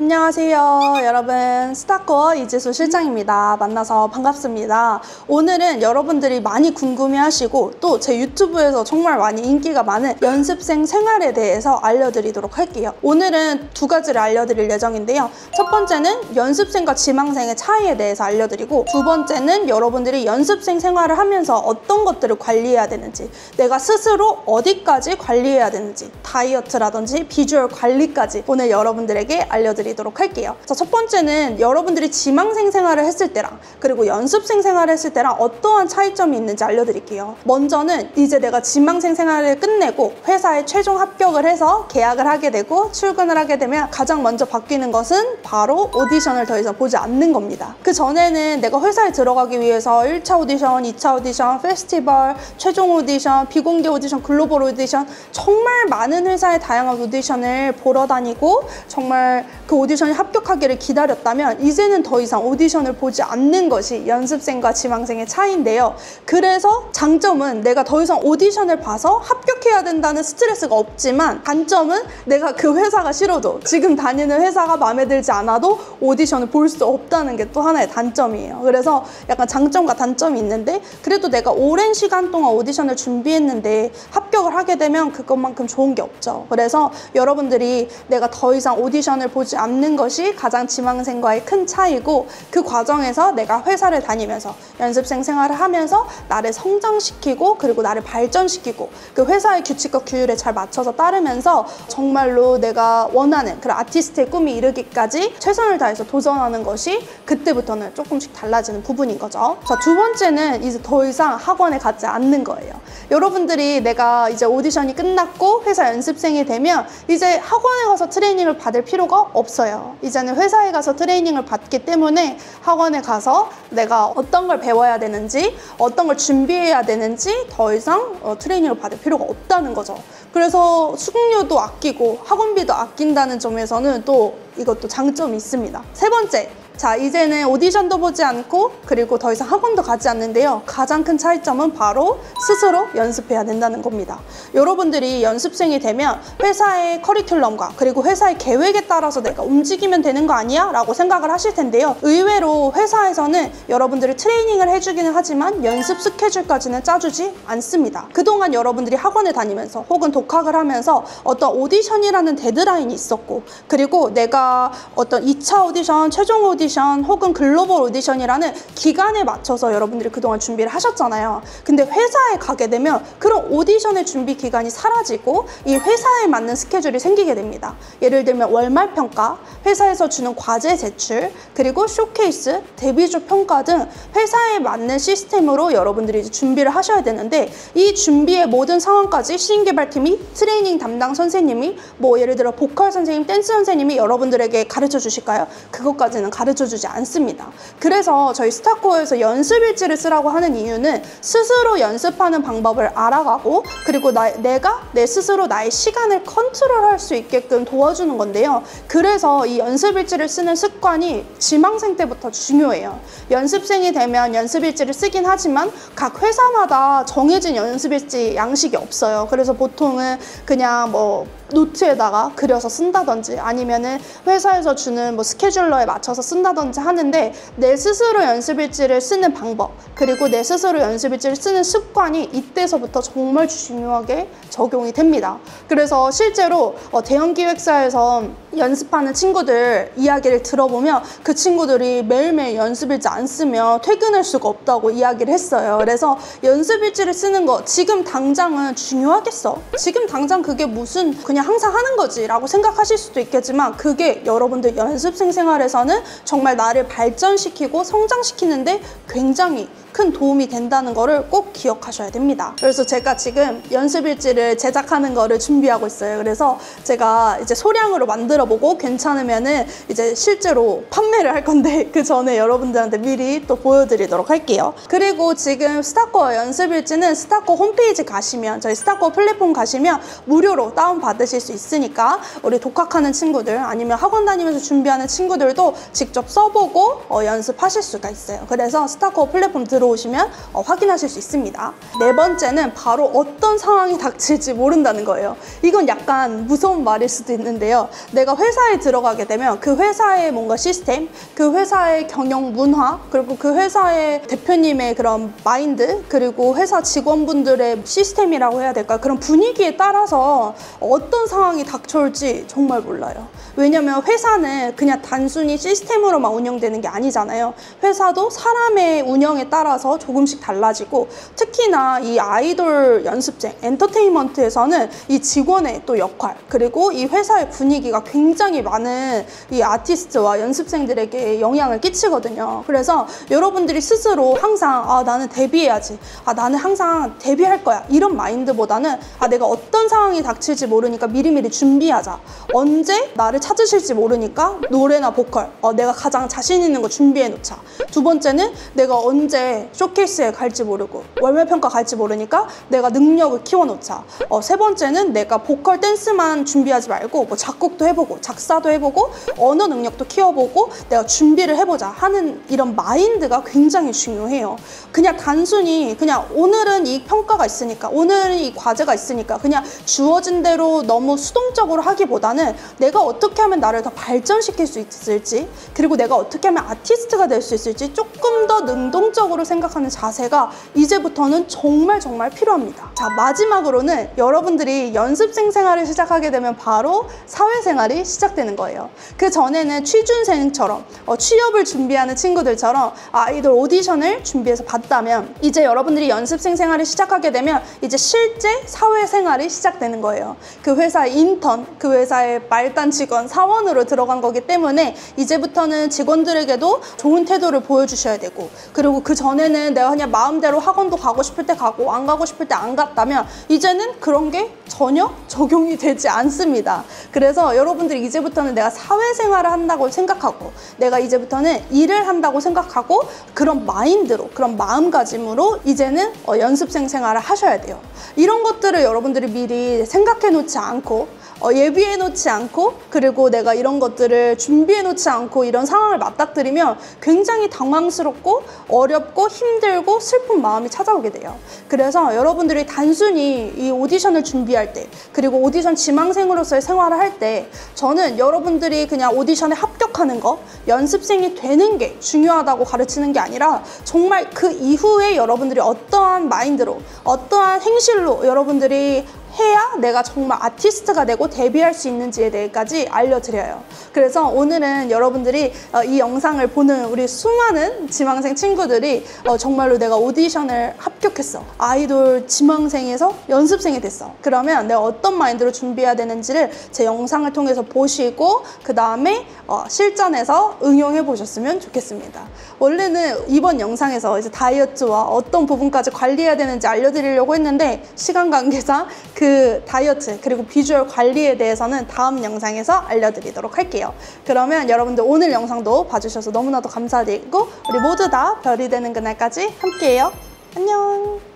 안녕하세요 여러분, 스타코어 이지수 실장입니다. 만나서 반갑습니다. 오늘은 여러분들이 많이 궁금해하시고 또 제 유튜브에서 정말 많이 인기가 많은 연습생 생활에 대해서 알려드리도록 할게요. 오늘은 두 가지를 알려드릴 예정인데요. 첫 번째는 연습생과 지망생의 차이에 대해서 알려드리고, 두 번째는 여러분들이 연습생 생활을 하면서 어떤 것들을 관리해야 되는지, 내가 스스로 어디까지 관리해야 되는지, 다이어트라든지 비주얼 관리까지 오늘 여러분들에게 알려드리도록 할게요. 자, 첫 번째는 여러분들이 지망생 생활을 했을 때랑 그리고 연습생 생활을 했을 때랑 어떠한 차이점이 있는지 알려드릴게요. 먼저는 이제 내가 지망생 생활을 끝내고 회사에 최종 합격을 해서 계약을 하게 되고 출근을 하게 되면 가장 먼저 바뀌는 것은 바로 오디션을 더 이상 보지 않는 겁니다. 그 전에는 내가 회사에 들어가기 위해서 1차 오디션, 2차 오디션, 페스티벌, 최종 오디션, 비공개 오디션, 글로벌 오디션, 정말 많은 회사의 다양한 오디션을 보러 다니고 정말 그 오디션이 합격하기를 기다렸다면, 이제는 더 이상 오디션을 보지 않는 것이 연습생과 지망생의 차이인데요. 그래서 장점은 내가 더 이상 오디션을 봐서 합격해야 된다는 스트레스가 없지만, 단점은 내가 그 회사가 싫어도, 지금 다니는 회사가 마음에 들지 않아도 오디션을 볼 수 없다는 게 또 하나의 단점이에요. 그래서 약간 장점과 단점이 있는데, 그래도 내가 오랜 시간 동안 오디션을 준비했는데 합격을 하게 되면 그것만큼 좋은 게 없죠. 그래서 여러분들이 내가 더 이상 오디션을 보지 않는 것이 가장 지망생과의 큰 차이고, 그 과정에서 내가 회사를 다니면서 연습생 생활을 하면서 나를 성장시키고 그리고 나를 발전시키고 그 회사의 규칙과 규율에 잘 맞춰서 따르면서 정말로 내가 원하는 그런 아티스트의 꿈이 이르기까지 최선을 다해서 도전하는 것이 그때부터는 조금씩 달라지는 부분인 거죠. 자, 두 번째는 이제 더 이상 학원에 가지 않는 거예요. 여러분들이 내가 이제 오디션이 끝났고 회사 연습생이 되면 이제 학원에 가서 트레이닝을 받을 필요가 없어요. 이제는 회사에 가서 트레이닝을 받기 때문에 학원에 가서 내가 어떤 걸 배워야 되는지, 어떤 걸 준비해야 되는지 더 이상 트레이닝을 받을 필요가 없다는 거죠. 그래서 수강료도 아끼고 학원비도 아낀다는 점에서는 또 이것도 장점이 있습니다. 세 번째, 자, 이제는 오디션도 보지 않고 그리고 더 이상 학원도 가지 않는데요. 가장 큰 차이점은 바로 스스로 연습해야 된다는 겁니다. 여러분들이 연습생이 되면 회사의 커리큘럼과 그리고 회사의 계획에 따라서 내가 움직이면 되는 거 아니야? 라고 생각을 하실 텐데요. 의외로 회사에서는 여러분들이 트레이닝을 해주기는 하지만 연습 스케줄까지는 짜주지 않습니다. 그동안 여러분들이 학원을 다니면서 혹은 독학을 하면서 어떤 오디션이라는 데드라인이 있었고, 그리고 내가 어떤 2차 오디션, 최종 오디션 혹은 글로벌 오디션이라는 기간에 맞춰서 여러분들이 그동안 준비를 하셨잖아요. 근데 회사에 가게 되면 그런 오디션의 준비 기간이 사라지고 이 회사에 맞는 스케줄이 생기게 됩니다. 예를 들면 월말 평가, 회사에서 주는 과제 제출, 그리고 쇼케이스, 데뷔조 평가 등 회사에 맞는 시스템으로 여러분들이 이제 준비를 하셔야 되는데, 이 준비의 모든 상황까지 신인개발팀이, 트레이닝 담당 선생님이, 뭐 예를 들어 보컬 선생님, 댄스 선생님이 여러분들에게 가르쳐 주실까요? 그것까지는 가르쳐 주지 않습니다. 그래서 저희 스타코어에서 연습일지를 쓰라고 하는 이유는 스스로 연습하는 방법을 알아가고 그리고 내가 내 스스로 나의 시간을 컨트롤할 수 있게끔 도와주는 건데요. 그래서 이 연습일지를 쓰는 습관이 지망생 때부터 중요해요. 연습생이 되면 연습일지를 쓰긴 하지만 각 회사마다 정해진 연습일지 양식이 없어요. 그래서 보통은 그냥 뭐 노트에다가 그려서 쓴다든지 아니면은 회사에서 주는 뭐 스케줄러에 맞춰서 쓴다든지 하는데, 내 스스로 연습일지를 쓰는 방법 그리고 내 스스로 연습일지를 쓰는 습관이 이때서부터 정말 중요하게 적용이 됩니다. 그래서 실제로 대형 기획사에서 연습하는 친구들 이야기를 들어보면 그 친구들이 매일매일 연습일지 안 쓰면 퇴근할 수가 없다고 이야기를 했어요. 그래서 연습일지를 쓰는 거 지금 당장은 중요하겠어? 지금 당장 그게 무슨 그냥 항상 하는 거지 라고 생각하실 수도 있겠지만, 그게 여러분들 연습생 생활에서는 정말 나를 발전시키고 성장시키는데 굉장히 큰 도움이 된다는 거를 꼭 기억하셔야 됩니다. 그래서 제가 지금 연습일지를 제작하는 거를 준비하고 있어요. 그래서 제가 이제 소량으로 만들어보고 괜찮으면은 이제 실제로 판매를 할 건데, 그 전에 여러분들한테 미리 또 보여드리도록 할게요. 그리고 지금 스타코어 연습일지는 스타코어 홈페이지 가시면, 저희 스타코어 플랫폼 가시면 무료로 다운받으실 수 있으니까 우리 독학하는 친구들 아니면 학원 다니면서 준비하는 친구들도 직접 써보고 연습하실 수가 있어요. 그래서 스타코어 플랫폼 들어오시면 확인하실 수 있습니다. 네 번째는 바로 어떤 상황이 닥칠지 모른다는 거예요. 이건 약간 무서운 말일 수도 있는데요. 내가 회사에 들어가게 되면 그 회사의 뭔가 시스템, 그 회사의 경영 문화, 그리고 그 회사의 대표님의 그런 마인드, 그리고 회사 직원분들의 시스템이라고 해야 될까요? 그런 분위기에 따라서 어떤 상황이 닥쳐올지 정말 몰라요. 왜냐면 회사는 그냥 단순히 시스템으로만 운영되는 게 아니잖아요. 회사도 사람의 운영에 따라서 조금씩 달라지고, 특히나 이 아이돌 연습생, 엔터테인먼트에서는 이 직원의 또 역할, 그리고 이 회사의 분위기가 굉장히 많은 이 아티스트와 연습생들에게 영향을 끼치거든요. 그래서 여러분들이 스스로 항상 나는 데뷔해야지, 나는 항상 데뷔할 거야, 이런 마인드보다는 내가 어떤 상황이 닥칠지 모르니까 미리미리 준비하자. 언제 나를 찾으실지 모르니까 노래나 보컬, 내가 가장 자신 있는 거 준비해 놓자. 두 번째는 내가 언제 쇼케이스에 갈지 모르고 월매평가 갈지 모르니까 내가 능력을 키워놓자. 세 번째는 내가 보컬 댄스만 준비하지 말고 뭐 작곡도 해보고 작사도 해보고 언어 능력도 키워보고 내가 준비를 해보자 하는 이런 마인드가 굉장히 중요해요. 그냥 단순히 그냥 오늘은 이 평가가 있으니까, 오늘은 이 과제가 있으니까 그냥 주어진 대로 너무 수동적으로 하기보다는 내가 어떻게 하면 나를 더 발전시킬 수 있을지, 그리고 내가 어떻게 하면 아티스트가 될 수 있을지 조금 더 능동적으로 생각하는 자세가 이제부터는 정말 필요합니다. 자, 마지막으로는 여러분들이 연습생 생활을 시작하게 되면 바로 사회생활이 시작되는 거예요. 그 전에는 취준생처럼 취업을 준비하는 친구들처럼 아이돌 오디션을 준비해서 봤다면, 이제 여러분들이 연습생 생활을 시작하게 되면 이제 실제 사회생활이 시작되는 거예요. 그 회사의 인턴, 그 회사의 말단 직원, 사원으로 들어간 거기 때문에 이제부터는 직원들에게도 좋은 태도를 보여주셔야 되고, 그리고 그 전에는 내가 그냥 마음대로 학원도 가고 싶을 때 가고 안 가고 싶을 때 안 갔다면 이제는 그런 게 전혀 적용이 되지 않습니다. 그래서 여러분들이 이제부터는 내가 사회생활을 한다고 생각하고, 내가 이제부터는 일을 한다고 생각하고, 그런 마인드로, 그런 마음가짐으로 이제는 연습생 생활을 하셔야 돼요. 이런 것들을 여러분들이 미리 생각해 놓지 않고, 예비해 놓지 않고, 그리고 내가 이런 것들을 준비해 놓지 않고 이런 상황을 맞닥뜨리면 굉장히 당황스럽고 어렵고 힘들고 슬픈 마음이 찾아오게 돼요. 그래서 여러분들이 단순히 이 오디션을 준비할 때, 그리고 오디션 지망생으로서의 생활을 할 때, 저는 여러분들이 그냥 오디션에 합격하는 거, 연습생이 되는 게 중요하다고 가르치는 게 아니라, 정말 그 이후에 여러분들이 어떠한 마인드로, 어떠한 행실로 여러분들이 해야 내가 정말 아티스트가 되고 데뷔할 수 있는지에 대해까지 알려드려요. 그래서 오늘은 여러분들이 이 영상을 보는 우리 수많은 지망생 친구들이 정말로 내가 오디션을 합격했어, 아이돌 지망생에서 연습생이 됐어, 그러면 내가 어떤 마인드로 준비해야 되는지를 제 영상을 통해서 보시고 그 다음에 실전에서 응용해 보셨으면 좋겠습니다. 원래는 이번 영상에서 이제 다이어트와 어떤 부분까지 관리해야 되는지 알려드리려고 했는데, 시간 관계상 그 다이어트 그리고 비주얼 관리에 대해서는 다음 영상에서 알려드리도록 할게요. 그러면 여러분들 오늘 영상도 봐주셔서 너무나도 감사드리고, 우리 모두 다 별이 되는 그날까지 함께해요. 안녕.